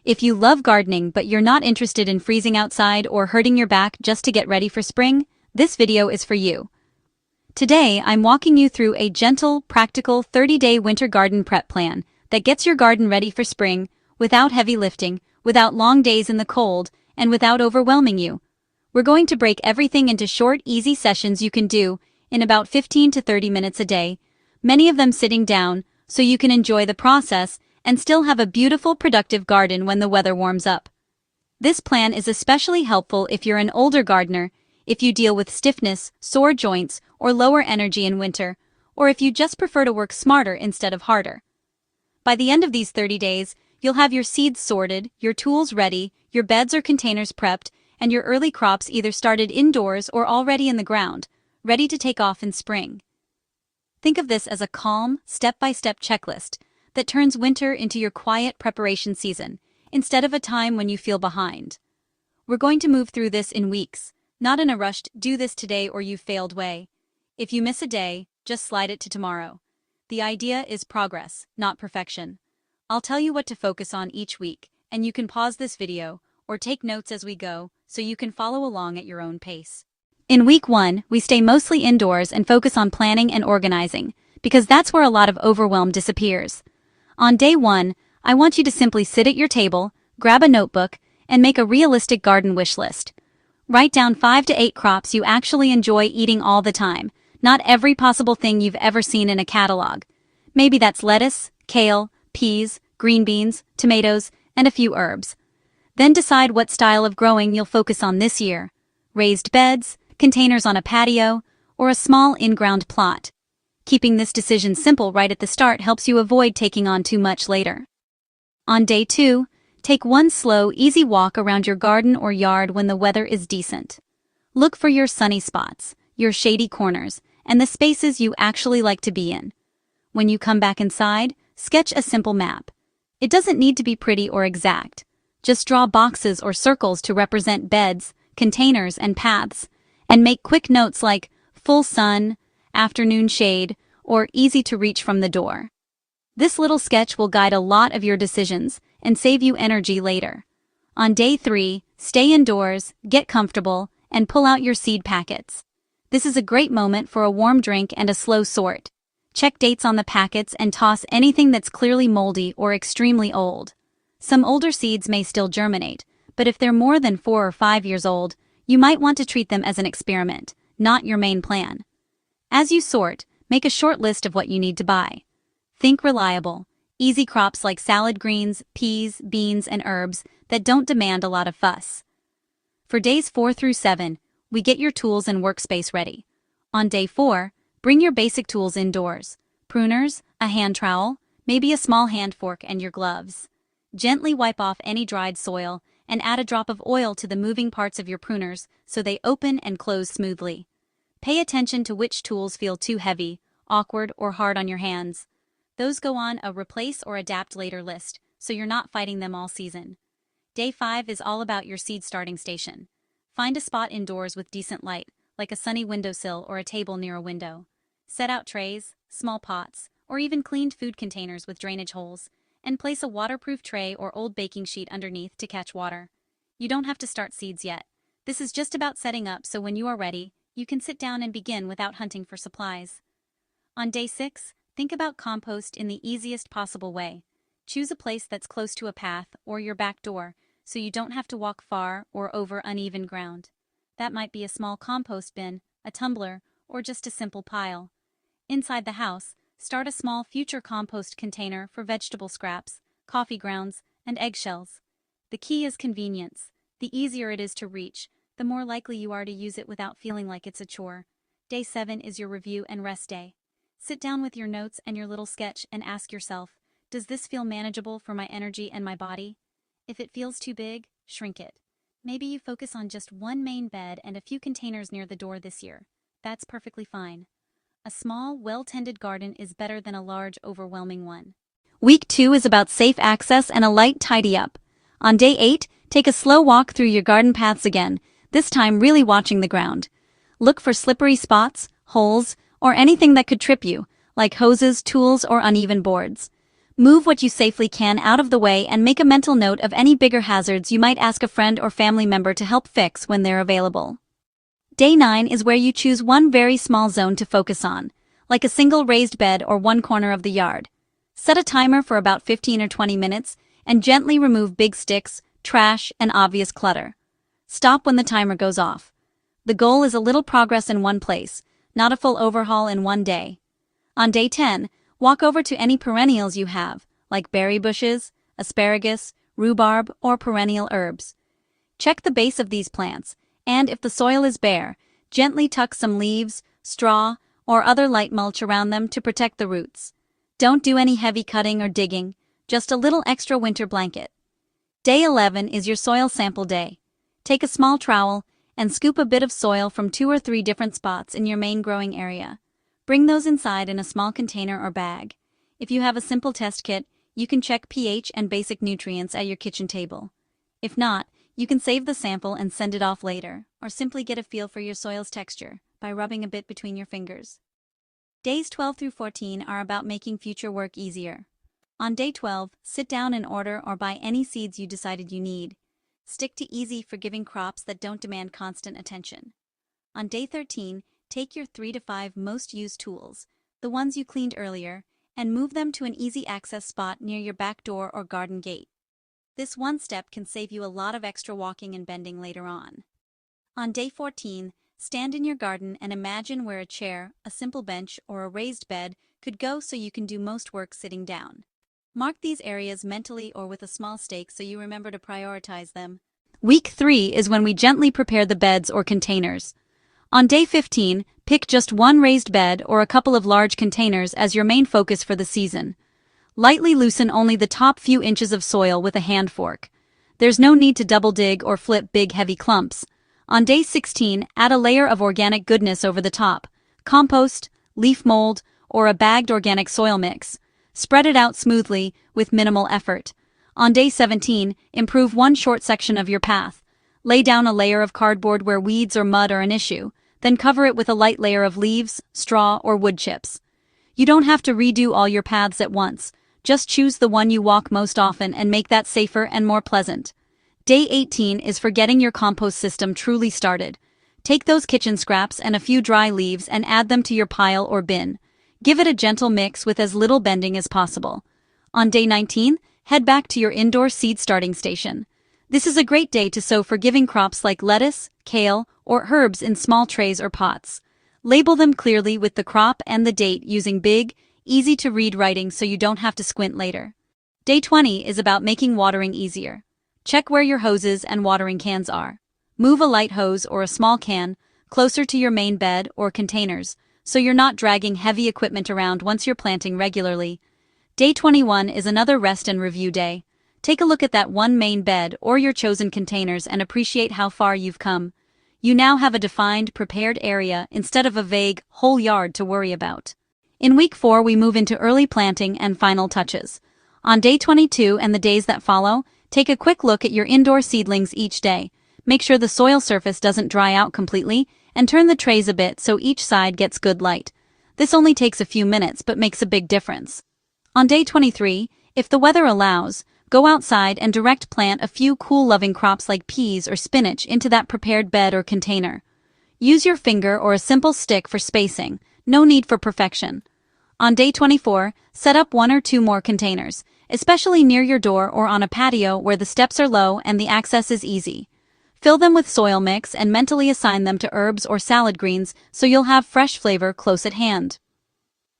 If you love gardening but you're not interested in freezing outside or hurting your back just to get ready for spring, this video is for you. Today, I'm walking you through a gentle, practical 30-day winter garden prep plan that gets your garden ready for spring without heavy lifting, without long days in the cold, and without overwhelming you. We're going to break everything into short, easy sessions you can do in about 15 to 30 minutes a day, many of them sitting down so you can enjoy the process and still have a beautiful, productive garden when the weather warms up. This plan is especially helpful if you're an older gardener, if you deal with stiffness, sore joints, or lower energy in winter, or if you just prefer to work smarter instead of harder. By the end of these 30 days, you'll have your seeds sorted, your tools ready, your beds or containers prepped, and your early crops either started indoors or already in the ground, ready to take off in spring. Think of this as a calm, step-by-step checklist that turns winter into your quiet preparation season, instead of a time when you feel behind. We're going to move through this in weeks, not in a rushed, do this today or you've failed way. If you miss a day, just slide it to tomorrow. The idea is progress, not perfection. I'll tell you what to focus on each week, and you can pause this video or take notes as we go so you can follow along at your own pace. In week 1, we stay mostly indoors and focus on planning and organizing, because that's where a lot of overwhelm disappears. On day 1, I want you to simply sit at your table, grab a notebook, and make a realistic garden wish list. Write down 5 to 8 crops you actually enjoy eating all the time, not every possible thing you've ever seen in a catalog. Maybe that's lettuce, kale, peas, green beans, tomatoes, and a few herbs. Then decide what style of growing you'll focus on this year: raised beds, containers on a patio, or a small in-ground plot. Keeping this decision simple right at the start helps you avoid taking on too much later. On day 2, take one slow, easy walk around your garden or yard when the weather is decent. Look for your sunny spots, your shady corners, and the spaces you actually like to be in. When you come back inside, sketch a simple map. It doesn't need to be pretty or exact. Just draw boxes or circles to represent beds, containers, and paths, and make quick notes like full sun, afternoon shade, or easy to reach from the door. This little sketch will guide a lot of your decisions and save you energy later. On day 3, stay indoors, get comfortable, and pull out your seed packets. This is a great moment for a warm drink and a slow sort. Check dates on the packets and toss anything that's clearly moldy or extremely old. Some older seeds may still germinate, but if they're more than 4 or 5 years old, you might want to treat them as an experiment, not your main plan. As you sort, make a short list of what you need to buy. Think reliable, easy crops like salad greens, peas, beans, and herbs that don't demand a lot of fuss. For days 4 through 7, we get your tools and workspace ready. On day 4, bring your basic tools indoors: pruners, a hand trowel, maybe a small hand fork, and your gloves. Gently wipe off any dried soil and add a drop of oil to the moving parts of your pruners so they open and close smoothly. Pay attention to which tools feel too heavy, awkward, or hard on your hands. Those go on a replace or adapt later list, so you're not fighting them all season. Day 5 is all about your seed starting station. Find a spot indoors with decent light, like a sunny windowsill or a table near a window. Set out trays, small pots, or even cleaned food containers with drainage holes, and place a waterproof tray or old baking sheet underneath to catch water. You don't have to start seeds yet. This is just about setting up so when you are ready, you can sit down and begin without hunting for supplies. On day 6, think about compost in the easiest possible way. Choose a place that's close to a path or your back door, so you don't have to walk far or over uneven ground. That might be a small compost bin, a tumbler, or just a simple pile. Inside the house, start a small future compost container for vegetable scraps, coffee grounds, and eggshells. The key is convenience. The easier it is to reach, the more likely you are to use it without feeling like it's a chore. Day 7 is your review and rest day. Sit down with your notes and your little sketch and ask yourself, does this feel manageable for my energy and my body? If it feels too big, shrink it. Maybe you focus on just one main bed and a few containers near the door this year. That's perfectly fine. A small, well-tended garden is better than a large, overwhelming one. Week 2 is about safe access and a light tidy-up. On day 8, take a slow walk through your garden paths again, this time really watching the ground. Look for slippery spots, holes, or anything that could trip you, like hoses, tools, or uneven boards. Move what you safely can out of the way and make a mental note of any bigger hazards you might ask a friend or family member to help fix when they're available. Day 9 is where you choose one very small zone to focus on, like a single raised bed or one corner of the yard. Set a timer for about 15 or 20 minutes and gently remove big sticks, trash, and obvious clutter. Stop when the timer goes off. The goal is a little progress in one place, not a full overhaul in one day. On day 10, walk over to any perennials you have, like berry bushes, asparagus, rhubarb, or perennial herbs. Check the base of these plants, and if the soil is bare, gently tuck some leaves, straw, or other light mulch around them to protect the roots. Don't do any heavy cutting or digging, just a little extra winter blanket. Day 11 is your soil sample day. Take a small trowel and scoop a bit of soil from 2 or 3 different spots in your main growing area. Bring those inside in a small container or bag. If you have a simple test kit, you can check pH and basic nutrients at your kitchen table. If not, you can save the sample and send it off later, or simply get a feel for your soil's texture by rubbing a bit between your fingers. Days 12 through 14 are about making future work easier. On day 12, sit down and order or buy any seeds you decided you need. Stick to easy, forgiving crops that don't demand constant attention. On day 13, take your 3 to 5 most used tools, the ones you cleaned earlier, and move them to an easy access spot near your back door or garden gate. This one step can save you a lot of extra walking and bending later on. On day 14, stand in your garden and imagine where a chair, a simple bench, or a raised bed could go so you can do most work sitting down. Mark these areas mentally or with a small stake so you remember to prioritize them. Week 3 is when we gently prepare the beds or containers. On day 15, pick just one raised bed or a couple of large containers as your main focus for the season. Lightly loosen only the top few inches of soil with a hand fork. There's no need to double dig or flip big heavy clumps. On day 16, add a layer of organic goodness over the top, compost, leaf mold, or a bagged organic soil mix. Spread it out smoothly with minimal effort. On day 17, improve one short section of your path. Lay down a layer of cardboard where weeds or mud are an issue, then cover it with a light layer of leaves, straw, or wood chips. You don't have to redo all your paths at once. Just choose the one you walk most often and make that safer and more pleasant. Day 18 is for getting your compost system truly started. Take those kitchen scraps and a few dry leaves and add them to your pile or bin. Give it a gentle mix with as little bending as possible. On day 19, head back to your indoor seed starting station. This is a great day to sow forgiving crops like lettuce, kale, or herbs in small trays or pots. Label them clearly with the crop and the date using big, easy-to-read writing so you don't have to squint later. Day 20 is about making watering easier. Check where your hoses and watering cans are. Move a light hose or a small can closer to your main bed or containers so you're not dragging heavy equipment around once you're planting regularly. Day 21 is another rest and review day. Take a look at that one main bed or your chosen containers and appreciate how far you've come. You now have a defined, prepared area instead of a vague, whole yard to worry about. In week 4, we move into early planting and final touches. On day 22 and the days that follow, take a quick look at your indoor seedlings each day. Make sure the soil surface doesn't dry out completely, and turn the trays a bit so each side gets good light. This only takes a few minutes but makes a big difference. On day 23, if the weather allows, go outside and direct plant a few cool-loving crops like peas or spinach into that prepared bed or container. Use your finger or a simple stick for spacing, no need for perfection. On day 24, set up 1 or 2 more containers, especially near your door or on a patio where the steps are low and the access is easy. Fill them with soil mix and mentally assign them to herbs or salad greens so you'll have fresh flavor close at hand.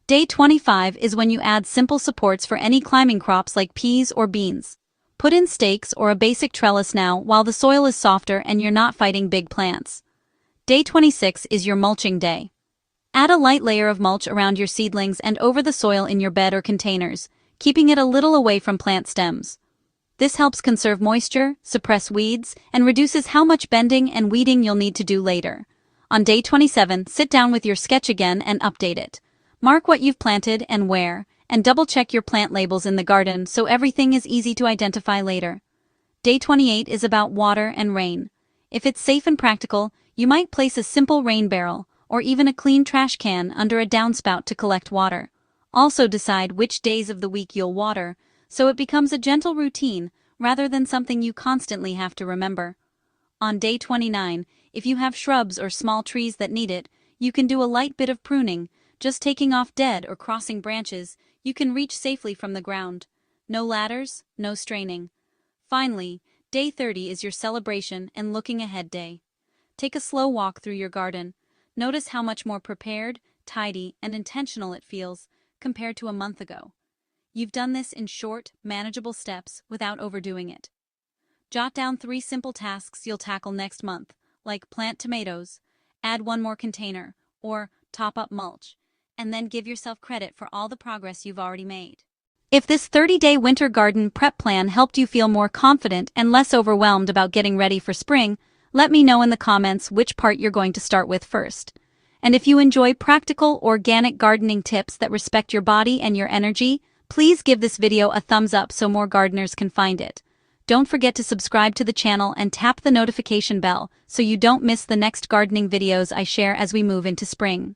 Day 25 is when you add simple supports for any climbing crops like peas or beans. Put in stakes or a basic trellis now while the soil is softer and you're not fighting big plants. Day 26 is your mulching day. Add a light layer of mulch around your seedlings and over the soil in your bed or containers, keeping it a little away from plant stems. This helps conserve moisture, suppress weeds, and reduces how much bending and weeding you'll need to do later. On day 27, sit down with your sketch again and update it. Mark what you've planted and where, and double-check your plant labels in the garden so everything is easy to identify later. Day 28 is about water and rain. If it's safe and practical, you might place a simple rain barrel, or even a clean trash can under a downspout to collect water. Also decide which days of the week you'll water, so it becomes a gentle routine rather than something you constantly have to remember. On day 29, if you have shrubs or small trees that need it, you can do a light bit of pruning, just taking off dead or crossing branches you can reach safely from the ground. No ladders, no straining. Finally, day 30 is your celebration and looking ahead day. Take a slow walk through your garden. Notice how much more prepared, tidy, and intentional it feels compared to a month ago. You've done this in short, manageable steps without overdoing it. Jot down 3 simple tasks you'll tackle next month, like plant tomatoes, add 1 more container, or top up mulch, and then give yourself credit for all the progress you've already made. If this 30-day winter garden prep plan helped you feel more confident and less overwhelmed about getting ready for spring, let me know in the comments which part you're going to start with first. And if you enjoy practical, organic gardening tips that respect your body and your energy, please give this video a thumbs up so more gardeners can find it. Don't forget to subscribe to the channel and tap the notification bell so you don't miss the next gardening videos I share as we move into spring.